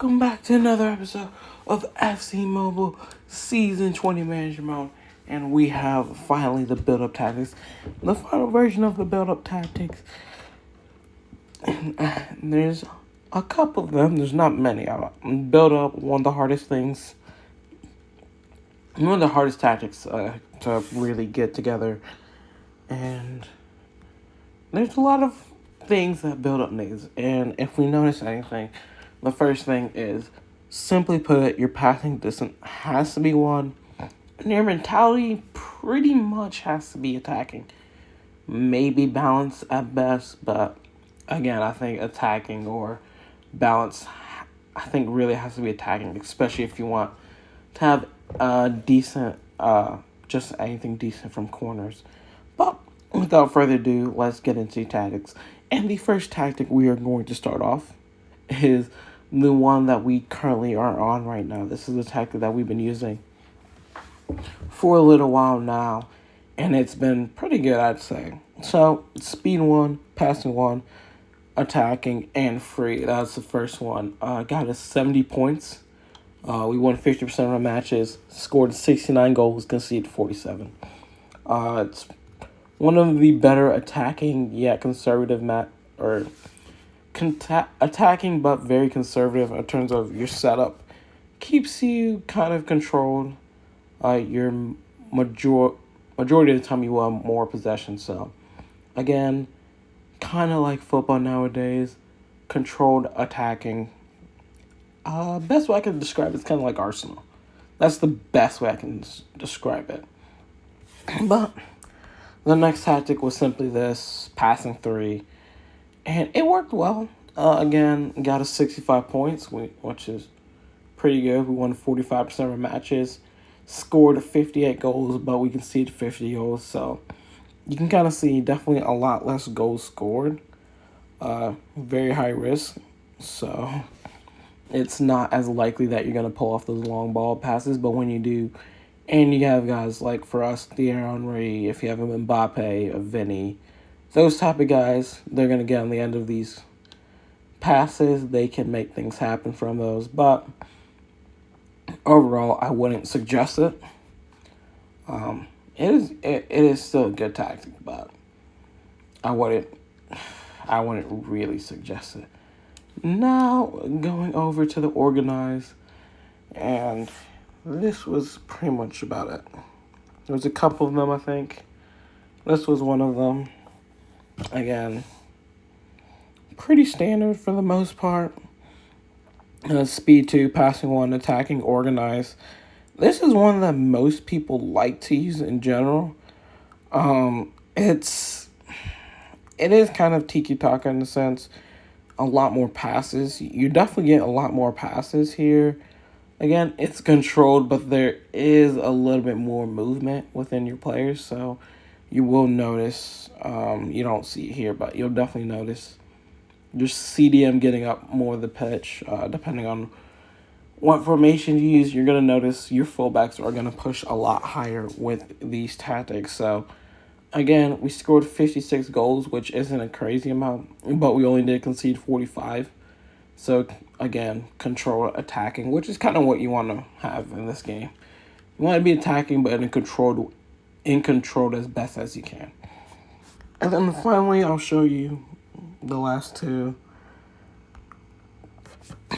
Welcome back to another episode of FC Mobile Season 20 Manager Mode. And we have finally the build-up tactics. The final version of the build-up tactics. And there's a couple of them. There's not many. Build-up, one of the hardest things. One of the hardest tactics to really get together. And there's a lot of things that build-up needs. And if we notice anything, the first thing is, simply put, your passing distance has to be 1, and your mentality pretty much has to be attacking. Maybe balance at best, but again, I think attacking or balance, I think really has to be attacking, especially if you want to have a decent, just anything decent from corners. But without further ado, let's get into tactics. And the first tactic we are going to start off is the one that we currently are on right now. This is the tactic that we've been using for a little while now, and it's been pretty good, I'd say. So, speed 1, passing 1, attacking, and free. That's the first one. Got us 70 points. We won 50% of our matches, scored 69 goals, conceded 47. It's one of the better attacking yet conservative attacking but very conservative in terms of your setup. Keeps you kind of controlled. Your majority of the time you want more possession. So again, kind of like football nowadays, controlled attacking. Best way I can describe it is kind of like Arsenal. That's the best way I can describe it. But the next tactic was simply this, passing 3. And it worked well. Again, got us 65 points, which is pretty good. We won 45% of our matches. Scored 58 goals, but we conceded 50 goals. So you can kind of see definitely a lot less goals scored. Very high risk. So it's not as likely that you're going to pull off those long ball passes. But when you do, and you have guys like, for us, Thierry Henry, if you have Mbappe, Vinny, those type of guys, they're going to get on the end of these passes. They can make things happen from those. But overall, I wouldn't suggest it. It is still a good tactic, but I wouldn't really suggest it. Now, going over to the organize, and this was pretty much about it. There was a couple of them, I think. This was one of them. Again, pretty standard for the most part. Speed 2, passing 1, attacking, organize. This is one that most people like to use in general. It is kind of tiki-taka in the sense, a lot more passes. You definitely get a lot more passes here. Again, it's controlled, but there is a little bit more movement within your players, so you will notice, you don't see it here, but you'll definitely notice just CDM getting up more of the pitch. Depending on what formation you use, you're going to notice your fullbacks are going to push a lot higher with these tactics. So, again, we scored 56 goals, which isn't a crazy amount, but we only did concede 45. So, again, control attacking, which is kind of what you want to have in this game. You want to be attacking, but in control as best as you can. And then finally, I'll show you the last two.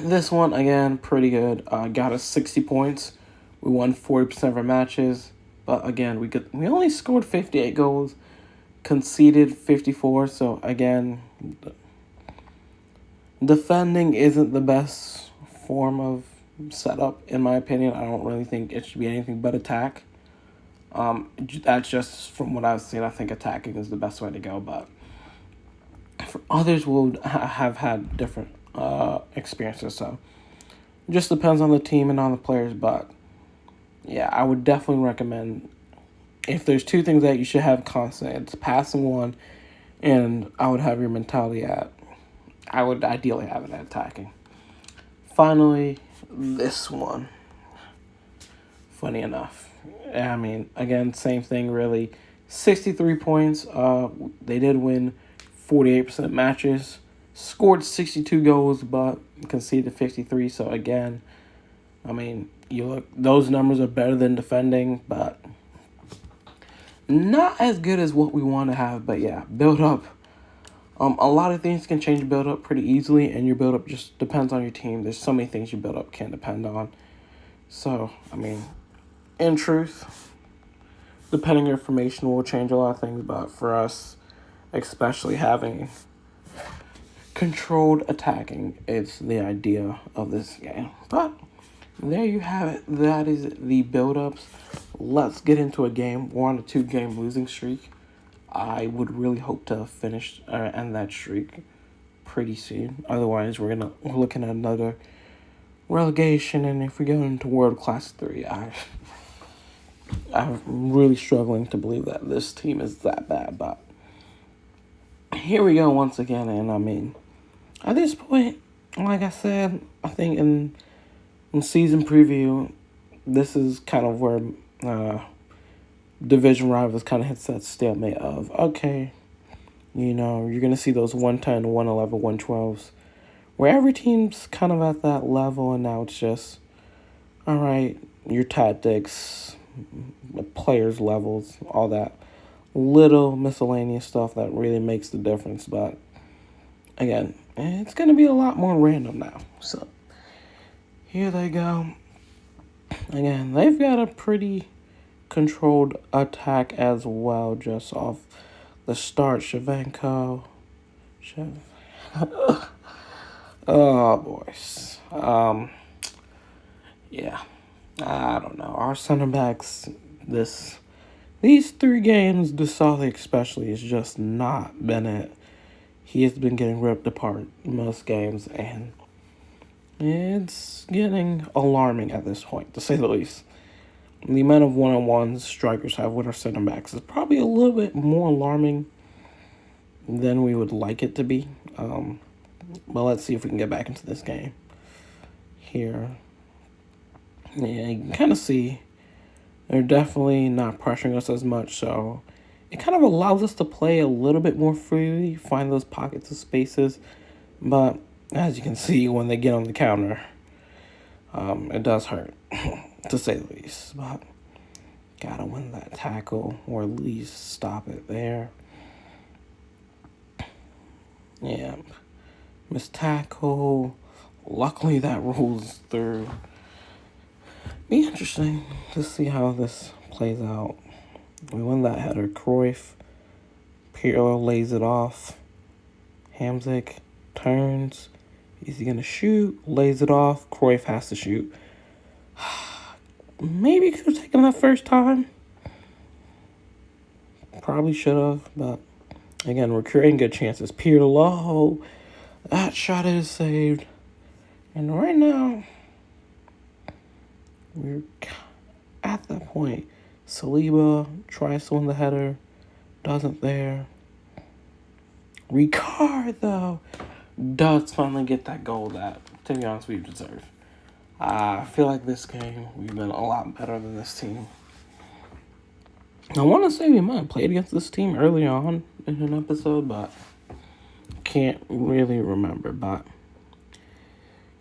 This one, again, pretty good. Got us 60 points. We won 40% of our matches. But again, we only scored 58 goals, conceded 54. So again, defending isn't the best form of setup, in my opinion. I don't really think it should be anything but attack. That's just from what I've seen. I think attacking is the best way to go, but for others will have had different experiences. So it just depends on the team and on the players. But yeah, I would definitely recommend, if there's two things that you should have constant, it's passing 1, and I would have your mentality I would ideally have it at attacking. Finally, this one. Funny enough. I mean, again, same thing really. 63 points. They did win 48% matches. scored 62 goals but conceded 53. So again, I mean, you look, those numbers are better than defending, but not as good as what we want to have. But yeah, build up. A lot of things can change build up pretty easily, and your build up just depends on your team. There's so many things your build up can depend on. So, I mean, in truth, depending on your formation will change a lot of things, but for us, especially having controlled attacking, it's the idea of this game. But there you have it. That is the build-ups. Let's get into a game. We're on a 2-game losing streak. I would really hope to finish end that streak pretty soon. Otherwise, we're looking at another relegation, and if we go into World Class 3, I'm really struggling to believe that this team is that bad. But here we go once again, and I mean, at this point, like I said, I think in season preview, this is kind of where division rivals kind of hits that stalemate of, okay, you know, you're going to see those 110, 111, 112s, where every team's kind of at that level, and now it's just, all right, your tactics, players' levels, all that little miscellaneous stuff that really makes the difference. But again, it's going to be a lot more random now. So here they go. Again, they've got a pretty controlled attack as well, just off the start. Shevchenko. Oh, boys. Yeah. I don't know. Our center backs, these 3 games, Desailly especially, has just not been it. He has been getting ripped apart most games, and it's getting alarming at this point, to say the least. The amount of one-on-ones strikers have with our center backs is probably a little bit more alarming than we would like it to be. But let's see if we can get back into this game here. Yeah, you can kind of see they're definitely not pressuring us as much, so it kind of allows us to play a little bit more freely, find those pockets of spaces. But as you can see, when they get on the counter, it does hurt, to say the least. But gotta win that tackle, or at least stop it there. Yeah, missed tackle. Luckily, that rolls through. Be interesting to see how this plays out. We win that header. Cruyff, Pirlo lays it off. Hamzik turns. Is he gonna shoot? Lays it off. Cruyff has to shoot. Maybe could have taken that first time. Probably should have, but again, we're creating good chances. Pirlo, that shot is saved. And right now, we're at that point. Saliba tries to win the header. Doesn't there. Ricard, though, does finally get that goal that, to be honest, we deserve. I feel like this game, we've been a lot better than this team. I want to say we might have played against this team early on in an episode, but can't really remember. But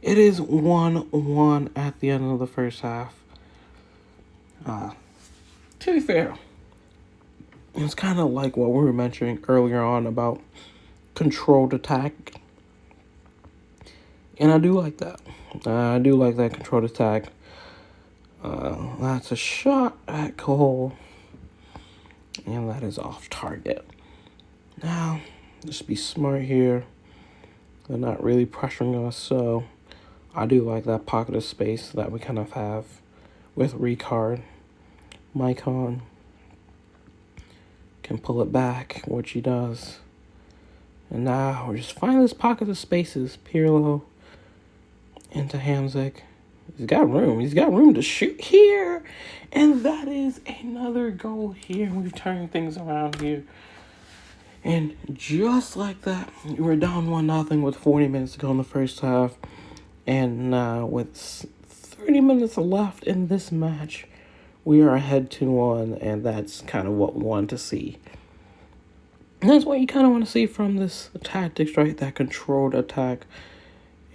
it is 1-1 at the end of the first half. To be fair, it's kind of like what we were mentioning earlier on about controlled attack. And I do like that. I do like that controlled attack. That's a shot at goal. And that is off target. Now, just be smart here. They're not really pressuring us, so I do like that pocket of space that we kind of have with Ricard. Maicon can pull it back, which he does. And now we're just finding this pocket of spaces. Pirlo into Hamzik. He's got room. He's got room to shoot here. And that is another goal here. We've turned things around here. And just like that, we're down 1-0 with 40 minutes to go in the first half. And with 30 minutes left in this match, we are ahead 2-1, and that's kind of what we want to see. And that's what you kind of want to see from this tactics, right? That controlled attack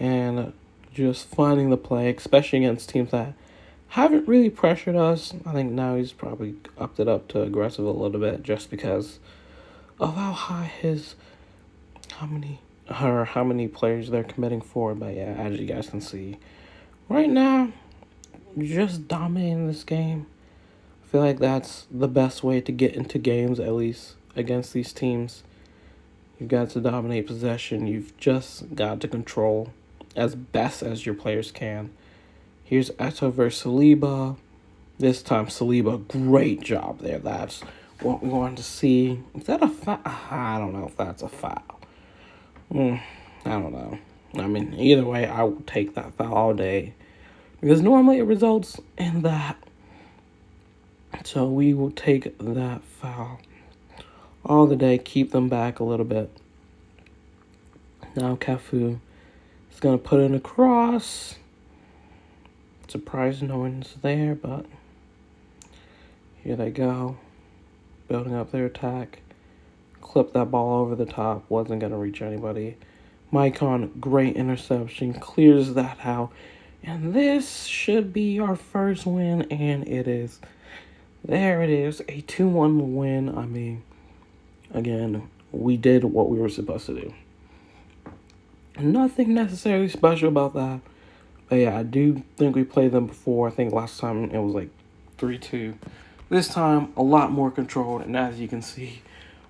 and just finding the play, especially against teams that haven't really pressured us. I think now he's probably upped it up to aggressive a little bit just because of how high his how many players they're committing for. But yeah, as you guys can see, right now, just dominating this game. I feel like that's the best way to get into games, at least against these teams. You've got to dominate possession. You've just got to control as best as your players can. Here's Eto'o versus Saliba. This time, Saliba, great job there. That's what we wanted to see. Is that a foul? I don't know if that's a foul. I don't know. I mean, either way, I would take that foul all day. Because normally it results in that. So we will take that foul all the day, keep them back a little bit. Now Cafu is going to put in a cross. Surprised no one's there, but here they go. Building up their attack. Clipped that ball over the top. Wasn't going to reach anybody. Maicon, great interception. Clears that out. And this should be our first win, and it is. There it is, a 2-1 win. I mean, again, we did what we were supposed to do. Nothing necessarily special about that. But yeah, I do think we played them before. I think last time it was like 3-2. This time, a lot more controlled. And as you can see,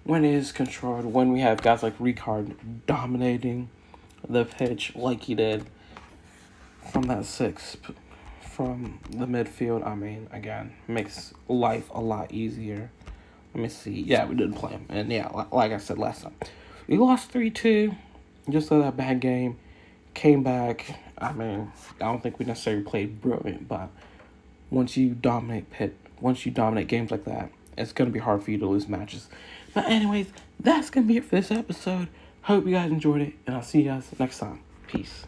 when it is controlled, when we have guys like Ricard dominating the pitch like he did from that six, from the midfield, I mean, again, makes life a lot easier. Let me see. Yeah, we didn't play him. And yeah, like I said last time, we lost 3-2. Just that bad game. Came back. I mean, I don't think we necessarily played brilliant, but once you dominate games like that, it's going to be hard for you to lose matches. But anyways, that's going to be it for this episode. Hope you guys enjoyed it, and I'll see you guys next time. Peace.